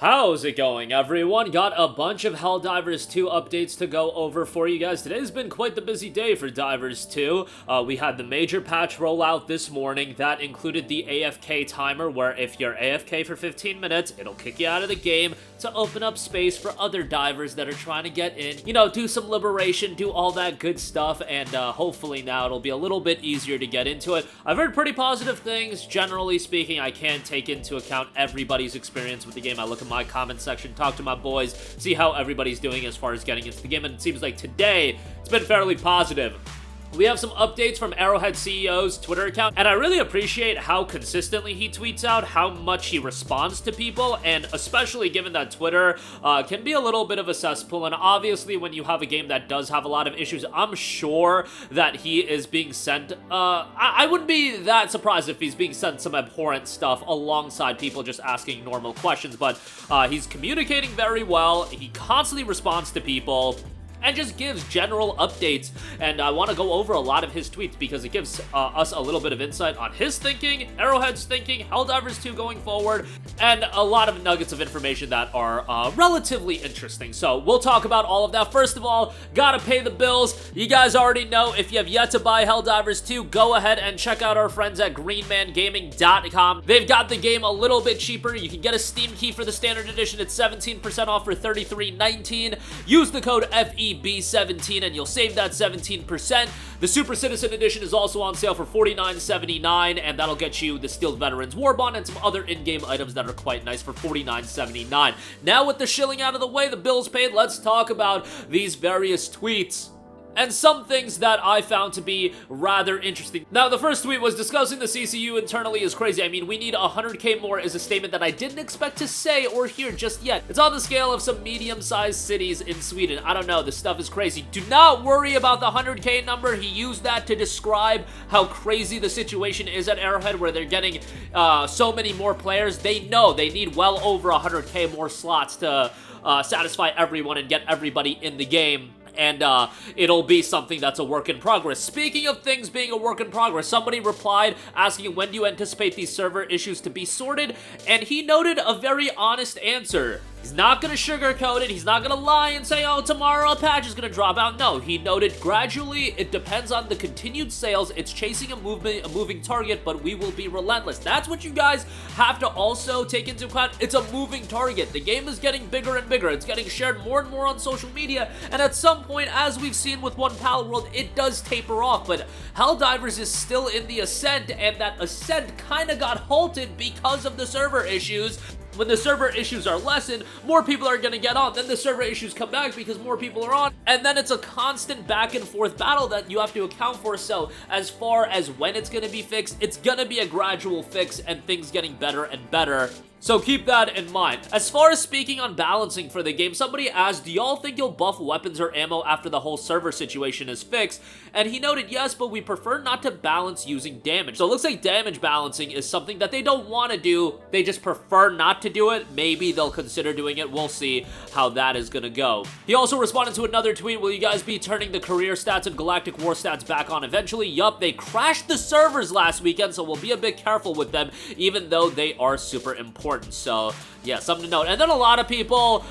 How's it going, everyone? Got a bunch of Helldivers 2 updates to go over for you guys. Today's been quite the busy day for Divers 2. We had the major patch rollout this morning. That included the AFK timer, where if you're AFK for 15 minutes, it'll kick you out of the game to open up space for other divers that are trying to get in. You know, do some liberation, do all that good stuff, and hopefully now it'll be a little bit easier to get into it. I've heard pretty positive things. Generally speaking, I can't take into account everybody's experience with the game. I look at my comment section, talk to my boys, see how everybody's doing as far as getting into the game, and it seems like today it's been fairly positive. We have some updates from Arrowhead CEO's Twitter account, and I really appreciate how consistently he tweets out, how much he responds to people, and especially given that Twitter can be a little bit of a cesspool, and obviously when you have a game that does have a lot of issues, I'm sure that he is being sent, I wouldn't be that surprised if he's being sent some abhorrent stuff alongside people just asking normal questions, but he's communicating very well, he constantly responds to people, and just gives general updates, and I want to go over a lot of his tweets because it gives us a little bit of insight on his thinking, Arrowhead's thinking, Helldivers 2 going forward, and a lot of nuggets of information that are relatively interesting. So we'll talk about all of that. First of all, gotta pay the bills. You guys already know, if you have yet to buy Helldivers 2, go ahead and check out our friends at greenmangaming.com. They've got the game a little bit cheaper. You can get a Steam key for the standard edition. It's 17% off for $33.19. Use the code FEB17 and you'll save that 17%. The Super Citizen Edition is also on sale for $49.79, and that'll get you the Steeled Veterans War Bond and some other in-game items that are quite nice for $49.79. Now with the shilling out of the way, the bills paid, let's talk about these various tweets and some things that I found to be rather interesting. Now, the first tweet was discussing the CCU internally is crazy. I mean, we need 100k more is a statement that I didn't expect to say or hear just yet. It's on the scale of some medium-sized cities in Sweden. I don't know, this stuff is crazy. Do not worry about the 100k number. He used that to describe how crazy the situation is at Arrowhead, where they're getting so many more players. They know they need well over 100k more slots to satisfy everyone and get everybody in the game. And it'll be something that's a work in progress. Speaking of things being a work in progress, somebody replied asking when do you anticipate these server issues to be sorted, and he noted a very honest answer. He's not gonna sugarcoat it, he's not gonna lie and say, oh, tomorrow a patch is gonna drop out. No, he noted gradually, it depends on the continued sales, it's chasing a moving target, but we will be relentless. That's what you guys have to also take into account. It's a moving target. The game is getting bigger and bigger. It's getting shared more and more on social media, and at some point, as we've seen with One Pal World, it does taper off, but Helldivers is still in the ascent, and that ascent kinda got halted because of the server issues. When the server issues are lessened, more people are gonna get on, then the server issues come back because more people are on, and then it's a constant back and forth battle that you have to account for. So as far as when it's gonna be fixed, it's gonna be a gradual fix and things getting better and better. So keep that in mind. As far as speaking on balancing for the game, somebody asked, do y'all think you'll buff weapons or ammo after the whole server situation is fixed? And he noted, yes, but we prefer not to balance using damage. So it looks like damage balancing is something that they don't want to do. They just prefer not to do it. Maybe they'll consider doing it. We'll see how that is gonna go. He also responded to another tweet, will you guys be turning the career stats and Galactic War stats back on eventually? Yup, they crashed the servers last weekend, so we'll be a bit careful with them, even though they are super important. So yeah, something to note. And then a lot of people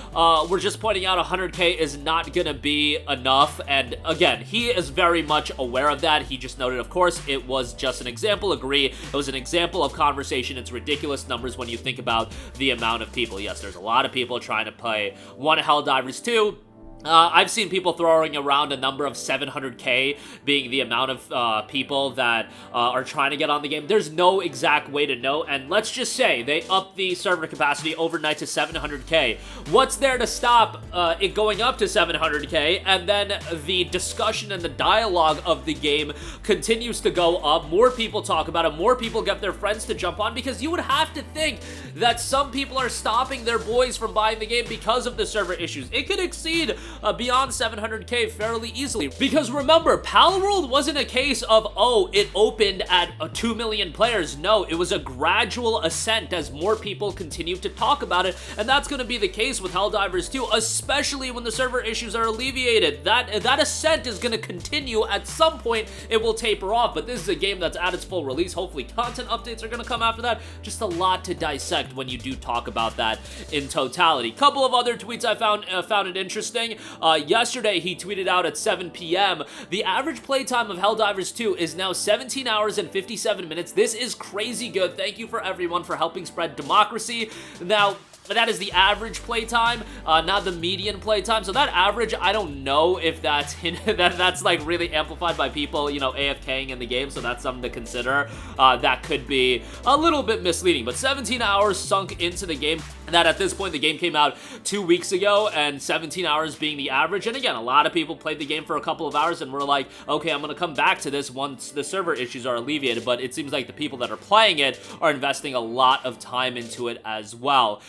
were just pointing out 100k is not gonna be enough, and again, he is very much aware of that. He just noted, of course, it was just an example. Agree, it was an example of conversation. It's ridiculous numbers when you think about the amount of people. Yes, there's a lot of people trying to play one Helldivers 2. I've seen people throwing around a number of 700k being the amount of people that are trying to get on the game. There's no exact way to know, and let's just say they upped the server capacity overnight to 700k. What's there to stop it going up to 700k, and then the discussion and the dialogue of the game continues to go up, more people talk about it, more people get their friends to jump on, because you would have to think that some people are stopping their boys from buying the game because of the server issues. It could exceed beyond 700k fairly easily. Because remember, Palworld wasn't a case of, oh, it opened at 2 million players. No, it was a gradual ascent as more people continued to talk about it, and that's going to be the case with Helldivers 2, especially when the server issues are alleviated. That ascent is going to continue. At some point, it will taper off, but this is a game that's at its full release. Hopefully, content updates are going to come after that. Just a lot to dissect when you do talk about that in totality. Couple of other tweets I found it interesting. Yesterday, he tweeted out at 7 p.m. The average playtime of Helldivers 2 is now 17 hours and 57 minutes. This is crazy good. Thank you for everyone for helping spread democracy. Now, that is the average playtime, not the median playtime. So that average, I don't know if that's that's like really amplified by people, you know, AFKing in the game. So that's something to consider. That could be a little bit misleading. But 17 hours sunk into the game. That at this point, the game came out 2 weeks ago, and 17 hours being the average. And again, a lot of people played the game for a couple of hours and were like, okay, I'm going to come back to this once the server issues are alleviated. But it seems like the people that are playing it are investing a lot of time into it as well.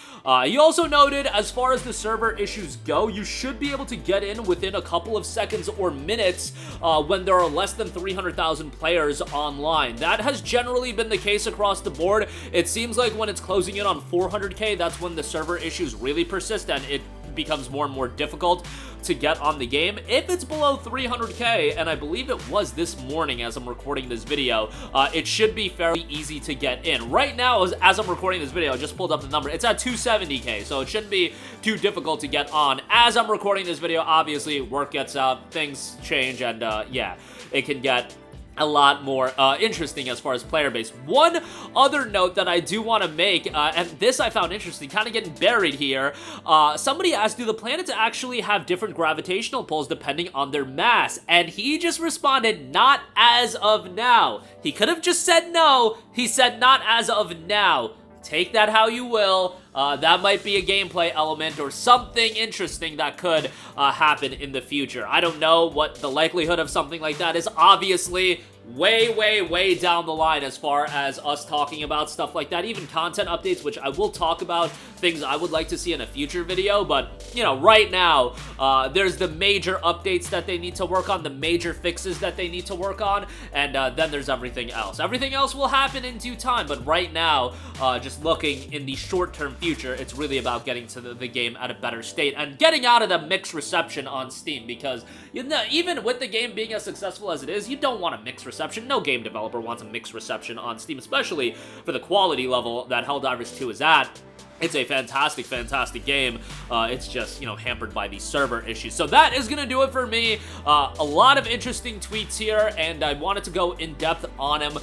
He also noted, as far as the server issues go, you should be able to get in within a couple of seconds or minutes when there are less than 300,000 players online. That has generally been the case across the board. It seems like when it's closing in on 400k, that's when the server issues really persist and it becomes more and more difficult to get on the game. If it's below 300k, and I believe it was this morning as I'm recording this video, it should be fairly easy to get in. Right now, as I'm recording this video, I just pulled up the number. It's at 270k, so it shouldn't be too difficult to get on. As I'm recording this video, obviously, work gets out, things change, and yeah, it can get a lot more interesting as far as player base. One other note that I do want to make, and this I found interesting, kind of getting buried here. Somebody asked, do the planets actually have different gravitational pulls depending on their mass? And he just responded, not as of now. He could have just said no. He said not as of now. Take that how you will. That might be a gameplay element or something interesting that could happen in the future. I don't know what the likelihood of something like that is. Obviously, way down the line as far as us talking about stuff like that. Even content updates, which I will talk about, things I would like to see in a future video. But, you know, right now, there's the major updates that they need to work on, the major fixes that they need to work on, and then there's everything else. Everything else will happen in due time, but right now, just looking in the short-term future, it's really about getting to the game at a better state and getting out of the mixed reception on Steam, because you know, even with the game being as successful as it is, you don't want a mixed reception. No game developer wants a mixed reception on Steam, especially for the quality level that Helldivers 2 is at. It's a fantastic game. It's just, you know, hampered by these server issues. So that is going to do it for me. A lot of interesting tweets here, and I wanted to go in depth on him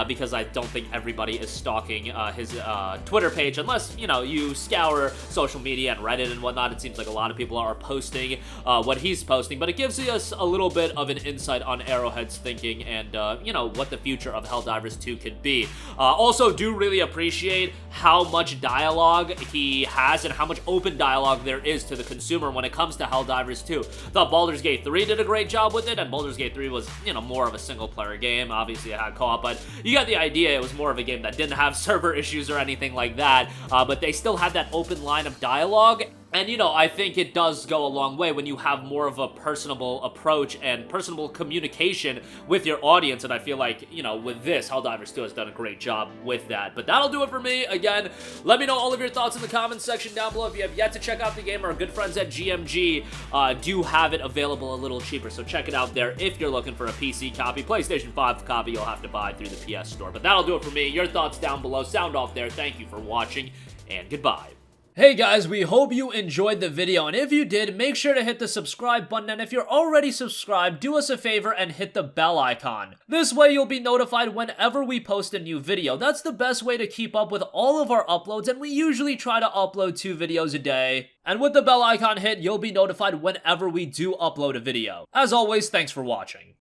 because I don't think everybody is stalking his Twitter page, unless, you know, you scour social media and Reddit and whatnot. It seems like a lot of people are posting what he's posting, but it gives us a little bit of an insight on Arrowhead's thinking and, you know, what the future of Helldivers 2 could be. Also, do really appreciate how much dialogue he has and how much open dialogue there is to the consumer when it comes to Helldivers 2. Thought Baldur's Gate 3 did a great job with it, and Baldur's Gate 3 was, you know, more of a single-player game. Obviously, it had co-op, but you got the idea. It was more of a game that didn't have server issues or anything like that, but they still had that open line of dialogue. And, you know, I think it does go a long way when you have more of a personable approach and personable communication with your audience, and I feel like, you know, with this, Helldivers 2 has done a great job with that. But that'll do it for me. Again, let me know all of your thoughts in the comments section down below. If you have yet to check out the game, our good friends at GMG do have it available a little cheaper, so check it out there if you're looking for a PC copy. PlayStation 5 copy you'll have to buy through the PS Store. But that'll do it for me. Your thoughts down below. Sound off there. Thank you for watching, and goodbye. Hey guys, we hope you enjoyed the video, and if you did, make sure to hit the subscribe button, and if you're already subscribed, do us a favor and hit the bell icon. This way you'll be notified whenever we post a new video. That's the best way to keep up with all of our uploads, and we usually try to upload 2 videos a day. And with the bell icon hit, you'll be notified whenever we do upload a video. As always, thanks for watching.